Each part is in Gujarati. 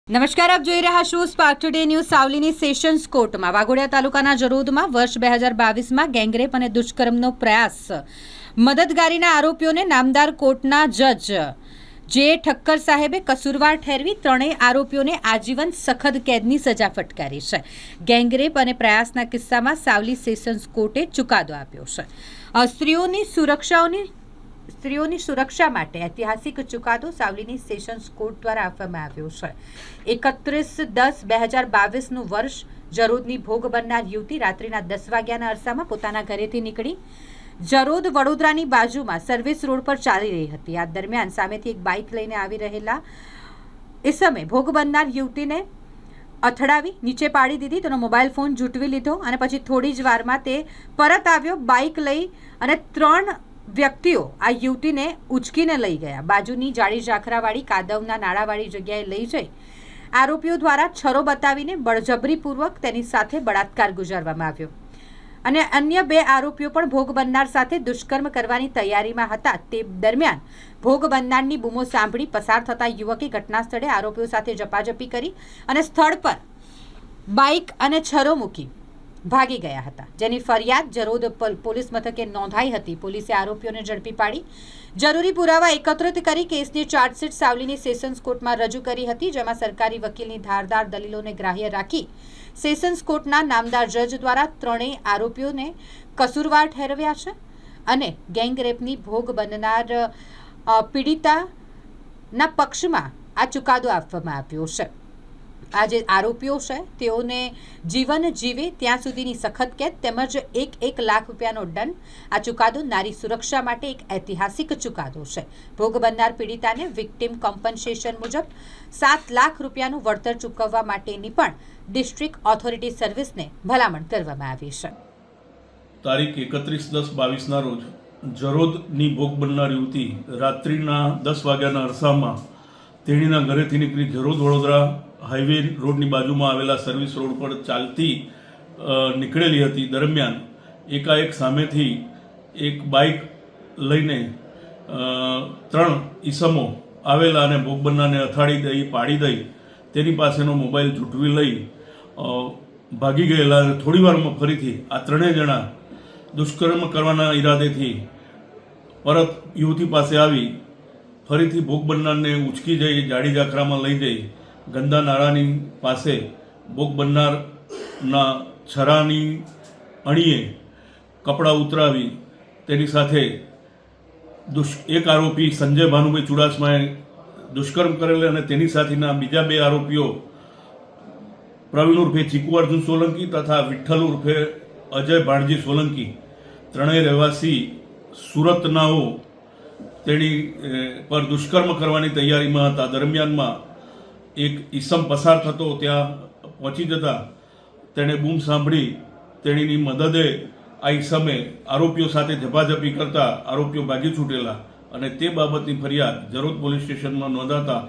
નમસ્કાર, આપ જોઈ રહ્યા છો સ્પાર્ક ટુડે ન્યૂઝ. સાવલીની સેશન્સ કોર્ટમાં વાઘોડિયા તાલુકાના જરોદમાં વર્ષ 2022માં ગેંગરેપ અને દુષ્કર્મનો પ્રયાસ મદદગારીના આરોપીઓને નામદાર કોર્ટના જજ જે ઠક્કર સાહેબે કસૂરવાર ઠેરવી ત્રણેય આરોપીઓને આજીવન સખત કેદની સજા ફટકારી છે. ગેંગરેપ અને પ્રયાસના કિસ્સામાં સાવલી સેશન્સ કોર્ટે ચુકાદો આપ્યો છે. સ્ત્રીઓની સુરક્ષા માટે ઐતિહાસિક ચુકાદો સાવલીની સેશન્સ કોર્ટ દ્વારા આપવામાં આવ્યો છે. 31/10/2022નું વર્ષ જરોદની ભોગ બનનાર યુવતી રાત્રિના 10 વાગ્યાના અરસામાં પોતાના ઘરેથી નીકળી જરોદ વડોદરાની બાજુમાં સર્વિસ રોડ પર ચાલી રહી હતી. આ દરમિયાન સામેથી એક બાઇક લઈને આવી રહેલા ઇસમે ભોગ બનનાર યુવતીને અથડાવી નીચે પાડી દીધી. તેનો મોબાઈલ ફોન ઝૂંટવી લીધો અને પછી થોડી જ વારમાં તે પરત આવ્યો. બાઇક લઈ અને 3 વ્યક્તિઓ આ યુવતીને ઉચકીને લઈ ગયા. બાજુની જાડી ઝાખરાવાળી કાદવના નાળાવાળી જગ્યાએ લઈ જઈ આરોપીઓ દ્વારા છરો બતાવીને બળજબરીપૂર્વક તેની સાથે બળાત્કાર ગુજારવામાં આવ્યો અને અન્ય 2 આરોપીઓ પણ ભોગ બનનાર સાથે દુષ્કર્મ કરવાની તૈયારીમાં હતા. તે દરમિયાન ભોગ બનનારની બૂમો સાંભળી પસાર થતા યુવકે ઘટના સ્થળે આરોપીઓ સાથે ઝપાઝપી કરી અને સ્થળ પર બાઇક અને છરો મૂકી ભાગી ગયા હતા, જેની ફરિયાદ જરોદ પોલીસ મથકે નોંધાઈ હતી. પોલીસે આરોપીઓને ઝડપી પાડી જરૂરી પુરાવા એકત્રિત કરી કેસની ચાર્જશીટ સાવલીની સેશન્સ કોર્ટમાં રજૂ કરી હતી, જેમાં સરકારી વકીલની ધારદાર દલીલોને ગ્રાહ્ય રાખી સેશન્સ કોર્ટના નામદાર જજ દ્વારા ત્રણેય આરોપીઓને કસૂરવાર ઠેરવ્યા છે અને ગેંગરેપની ભોગ બનનાર પીડિતાના પક્ષમાં આ ચુકાદો આપવામાં આવ્યો છે. આ જે આરોપીઓ છે તેઓને જીવન જીવે ત્યાં સુધીની સખત કેદ તેમજ 1 લાખ રૂપિયાનો દંડ. આ ચુકાદો નારી સુરક્ષા માટે એક ઐતિહાસિક ચુકાદો છે. ભોગ બનનાર પીડિતાને વિક્ટિમ કોમ્પન્સેશન મુજબ 7 લાખ રૂપિયાનું વળતર ચૂકવવા માટેની પણ ડિસ્ટ્રિક્ટ ઓથોરિટી સર્વિસને ભલામણ કરવામાં આવી છે. તારીખ 31/10/22ના રોજ જરોદની ભોગ બનનાર યુવતી રાત્રિના 10 વાગ્યાના અરસામાં તેણીના ઘરેથી નીકળી જરોદ વડોદરા હાઈવે રોડની બાજુમાં આવેલા સર્વિસ રોડ પર ચાલતી નીકળેલી હતી. દરમિયાન એકાએક સામેથી એક બાઇક લઈને 3 ઈસમો આવેલા અને ભોગ બનનારને અથાડી દઈ પાડી દઈ તેની પાસેનો મોબાઈલ ઝૂંટવી લઈ ભાગી ગયેલા. થોડી વારમાં ફરીથી આ 3 જણા દુષ્કર્મ કરવાના ઈરાદેથી પરત યુવતી પાસે આવી ફરીથી ભોગ બનનારને ઉચકી જઈ જાડી ઝાખરામાં લઈ જઈ ગંદા નાળાની પાસે ભોગ બનનારના છરાની અણીએ કપડાં ઉતરાવી તેની સાથે એક આરોપી સંજય ભાનુભાઈ ચુડાસમાએ દુષ્કર્મ કરેલ અને તેની સાથેના બીજા 2 આરોપીઓ પ્રવીણ ઉર્ફે ચીકુ અર્જુન સોલંકી તથા વિઠ્ઠલ ઉર્ફે અજય ભાણજી સોલંકી, ત્રણેય રહેવાસી સુરતનાઓ તેની પર દુષ્કર્મ કરવાની તૈયારીમાં હતા. દરમિયાનમાં એક ઈસમ પસાર થતો ત્યાં પહોંચી જતા તેણે બૂમ સાંભળી તેણીની મદદે આ ઈસમે આરોપીઓ સાથે ઝપાઝપી કરતા આરોપીઓ ભાગી છૂટેલા અને તે બાબતની ફરિયાદ જરોદ પોલીસ સ્ટેશનમાં નોંધાતા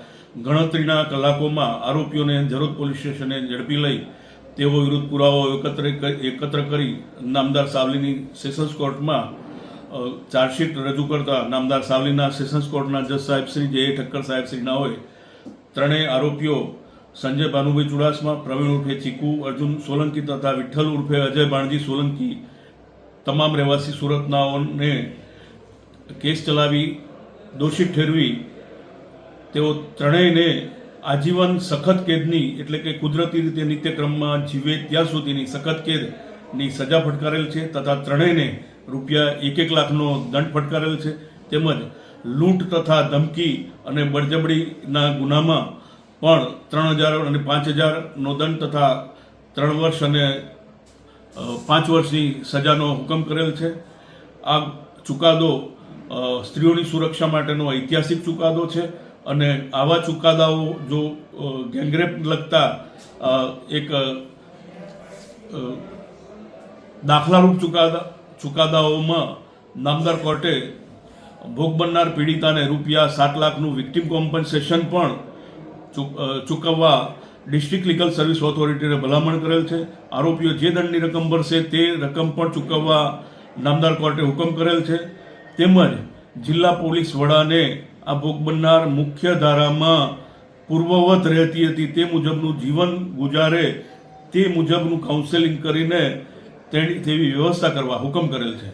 ગણતરીના કલાકોમાં આરોપીઓને જરોદ પોલીસ સ્ટેશને ઝડપી લઈ તેઓ વિરુદ્ધ પુરાવાઓ એકત્ર કરી નામદાર સાવલીની સેશન્સ કોર્ટમાં ચાર્જશીટ રજૂ કરતા નામદાર સાવલીના સેશન્સ કોર્ટના જજ સાહેબ શ્રી જે ઠક્કર સાહેબ શ્રીના હોય ત્રણેય આરોપીઓ સંજય ભાનુભાઈ ચુડાસમા, પ્રવીણ ઉર્ફે ચીકુ અર્જુન સોલંકી તથા વિઠ્ઠલ ઉર્ફે અજય ભાણજી સોલંકી તમામ રહેવાસી સુરતનાઓને કેસ ચલાવી દોષિત ઠેરવી તેઓ ત્રણેયને આજીવન સખત કેદની એટલે કે કુદરતી રીતે નિત્યક્રમમાં જીવે ત્યાં સુધીની સખત કેદની સજા ફટકારેલ છે તથા ત્રણેયને રૂપિયા 1 લાખનો દંડ ફટકારેલ છે. તેમજ લૂંટ તથા ધમકી અને બળજબરીના ગુનામાં પણ 3000 અને 5000નો દંડ તથા 3 વર્ષ અને 5 વર્ષની સજાનો હુકમ કરેલ છે. આ ચુકાદો સ્ત્રીઓની સુરક્ષા માટેનો ઐતિહાસિક ચુકાદો છે અને આવા ચુકાદાઓ જો ગેંગરેપ લગતા એક દાખલારૂપ ચુકાદાઓમાં નામદાર કોર્ટે ભોગ બનનાર પીડિતાને રૂપિયા 7 લાખનું વિક્ટિમ કોમ્પન્સેશન પણ ચૂકવવા ડિસ્ટ્રિક્ટ લીગલ સર્વિસ ઓથોરિટીને ભલામણ કરેલ છે. આરોપીઓ જે દંડની રકમ ભરશે તે રકમ પણ ચૂકવવા નામદાર કોર્ટે હુકમ કરેલ છે. તેમજ જિલ્લા પોલીસ વડાને આ ભોગ બનનાર મુખ્ય ધારામાં પૂર્વવત રહેતી હતી તે મુજબનું જીવન ગુજારે તે મુજબનું કાઉન્સેલિંગ કરીને તેવી વ્યવસ્થા કરવા હુકમ કરેલ છે.